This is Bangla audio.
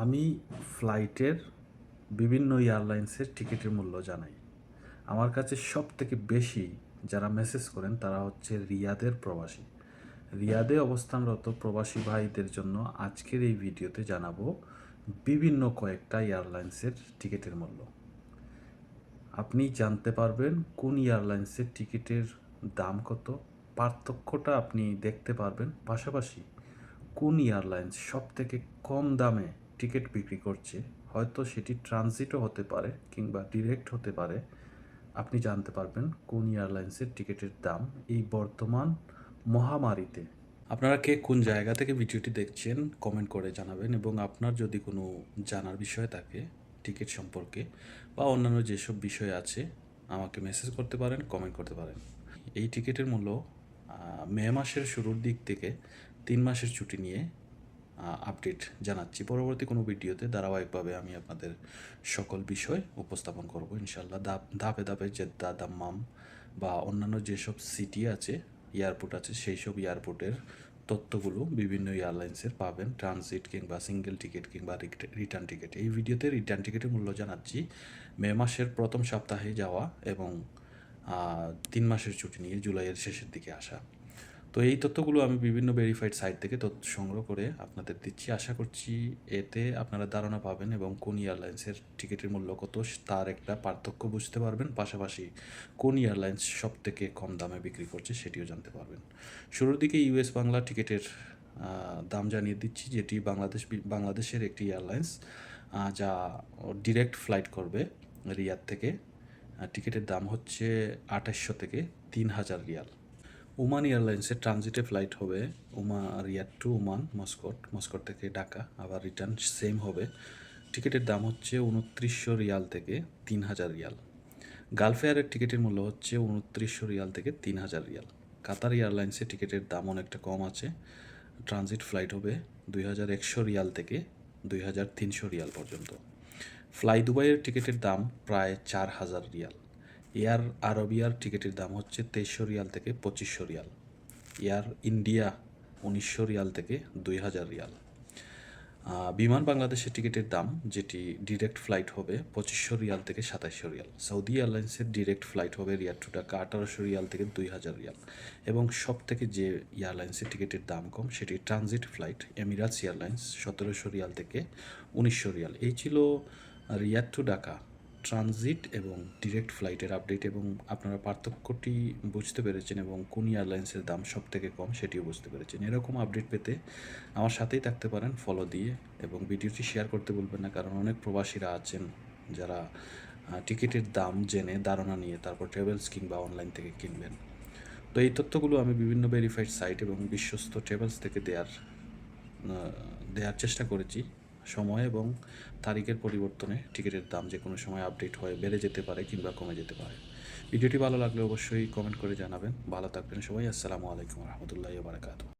আমি ফ্লাইটের বিভিন্ন এয়ারলাইন্সের টিকিটের মূল্য জানাই। আমার কাছে সবথেকে বেশি যারা মেসেজ করেন তারা হচ্ছে রিয়াদের প্রবাসী। রিয়াদে অবস্থানরত প্রবাসী ভাইদের জন্য আজকের এই ভিডিওতে জানাবো বিভিন্ন কয়েকটা এয়ারলাইন্সের টিকিটের মূল্য। আপনি জানতে পারবেন কোন এয়ারলাইন্সের টিকিটের দাম কত, পার্থক্যটা আপনি দেখতে পারবেন। পাশাপাশি কোন এয়ারলাইন্স সবথেকে কম দামে টিকিট বিক্রি করছে, হয়তো সেটি ট্রানজিটও হতে পারে কিংবা ডিরেক্ট হতে পারে। আপনি জানতে পারবেন কোন এয়ারলাইন্সের টিকিটের দাম এই বর্তমান মহামারীতে। আপনারা কে কোন জায়গা থেকে ভিডিওটি দেখছেন কমেন্ট করে জানাবেন, এবং আপনার যদি কোনো জানার বিষয় থাকে টিকিট সম্পর্কে বা অন্যান্য যেসব বিষয় আছে আমাকে মেসেজ করতে পারেন, কমেন্ট করতে পারেন। এই টিকিটের মূল্য মে মাসের শুরুর দিক থেকে 3 মাসের ছুটি নিয়ে আপডেট জানাচ্ছি। পরবর্তী কোনো ভিডিওতে ধারাবাহিকভাবে আমি আপনাদের সকল বিষয় উপস্থাপন করব ইনশাল্লাহ। ধাপে ধাপে জেদ্দা, দাম্মাম বা অন্যান্য যেসব সিটি আছে, এয়ারপোর্ট আছে, সেই সব এয়ারপোর্টের তথ্যগুলো বিভিন্ন এয়ারলাইন্সের পাবেন, ট্রানজিট কিংবা সিঙ্গেল টিকিট কিংবা রিটার্ন টিকিট। এই ভিডিওতে রিটার্ন টিকিটের মূল্য জানাচ্ছি মে মাসের প্রথম সপ্তাহে যাওয়া এবং 3 মাসের ছুটি নিয়ে জুলাইয়ের শেষের দিকে আসা। তো এই তথ্যগুলো আমি বিভিন্ন ভেরিফাইড সাইট থেকে তথ্য সংগ্রহ করে আপনাদের দিচ্ছি। আশা করছি এতে আপনারা ধারণা পাবেন এবং কোন এয়ারলাইন্সের টিকিটের মূল্য কত তার একটা পার্থক্য বুঝতে পারবেন। পাশাপাশি কোন এয়ারলাইন্স সবথেকে কম দামে বিক্রি করছে সেটিও জানতে পারবেন। শুরুর দিকে ইউএস বাংলা টিকিটের দাম জানিয়ে দিচ্ছি, যেটি বাংলাদেশের একটি এয়ারলাইন্স যা ডিরেক্ট ফ্লাইট করবে রিয়াদ থেকে। টিকিটের দাম হচ্ছে 2800 থেকে 3000 রিয়াল। ওমান এয়ারলাইন্সের ট্রানজিটে ফ্লাইট হবে রিয়াদ টু ওমান, মস্কট থেকে ঢাকা, আবার রিটার্ন সেম হবে। টিকিটের দাম হচ্ছে 2900 রিয়াল থেকে 3000 রিয়াল। গালফ এয়ারের টিকিটের মূল্য হচ্ছে 2900 রিয়াল থেকে 3000 রিয়াল। কাতার এয়ারলাইন্সের টিকিটের দাম অনেকটা কম আছে। ট্রানজিট ফ্লাইট হবে 2100 রিয়াল থেকে 2300 রিয়াল পর্যন্ত। ফ্লাই দুবাইয়ের টিকিটের দাম প্রায় 4000 রিয়াল। এয়ার আরবিয়ার টিকিটের দাম হচ্ছে 2300 রিয়াল থেকে 2500 রিয়াল। এয়ার ইন্ডিয়া 1900 রিয়াল থেকে 2000 রিয়াল। বিমান বাংলাদেশের টিকিটের দাম, যেটি ডিরেক্ট ফ্লাইট হবে, 2500 রিয়াল থেকে 2700 রিয়াল। সৌদি এয়ারলাইন্সের ডিরেক্ট ফ্লাইট হবে রিয়াদ টু ঢাকা 1800 রিয়াল থেকে 2000 রিয়াল। এবং সব থেকে যে এয়ারলাইন্সের টিকিটের দাম কম সেটি transit flight Emirates airlines 1700 Real থেকে 1900 রিয়াল। এই ছিল রিয়াদ টু ঢাকা ট্রানজিট এবং ডিরেক্ট ফ্লাইটের আপডেট, এবং আপনারা পার্থক্যটি বুঝতে পেরেছেন এবং কোন এয়ারলাইন্সের দাম সব থেকে কম সেটিও বুঝতে পেরেছেন। এরকম আপডেট পেতে আমার সাথেই থাকতে পারেন ফলো দিয়ে, এবং ভিডিওটি শেয়ার করতে ভুলবেন না, কারণ অনেক প্রবাসীরা আছেন যারা টিকিটের দাম জেনে ধারণা নিয়ে তারপর ট্রাভেলস কিংবা অনলাইন থেকে কিনবেন। তো এই তথ্যগুলো আমি বিভিন্ন ভেরিফাইড সাইট এবং বিশ্বস্ত ট্রাভেলস থেকে দেওয়ার চেষ্টা করেছি। সময় এবং তারিখের পরিবর্তনে টিকিটের দাম যে কোনো সময় আপডেট হয়ে বেড়ে যেতে পারে কিংবা কমে যেতে পারে। ভিডিওটি ভালো লাগলে অবশ্যই কমেন্ট করে জানাবেন। ভালো থাকবেন সবাই। আসসালামু আলাইকুম রহমতুল্লাহি ওয়া বারাকাতুহু।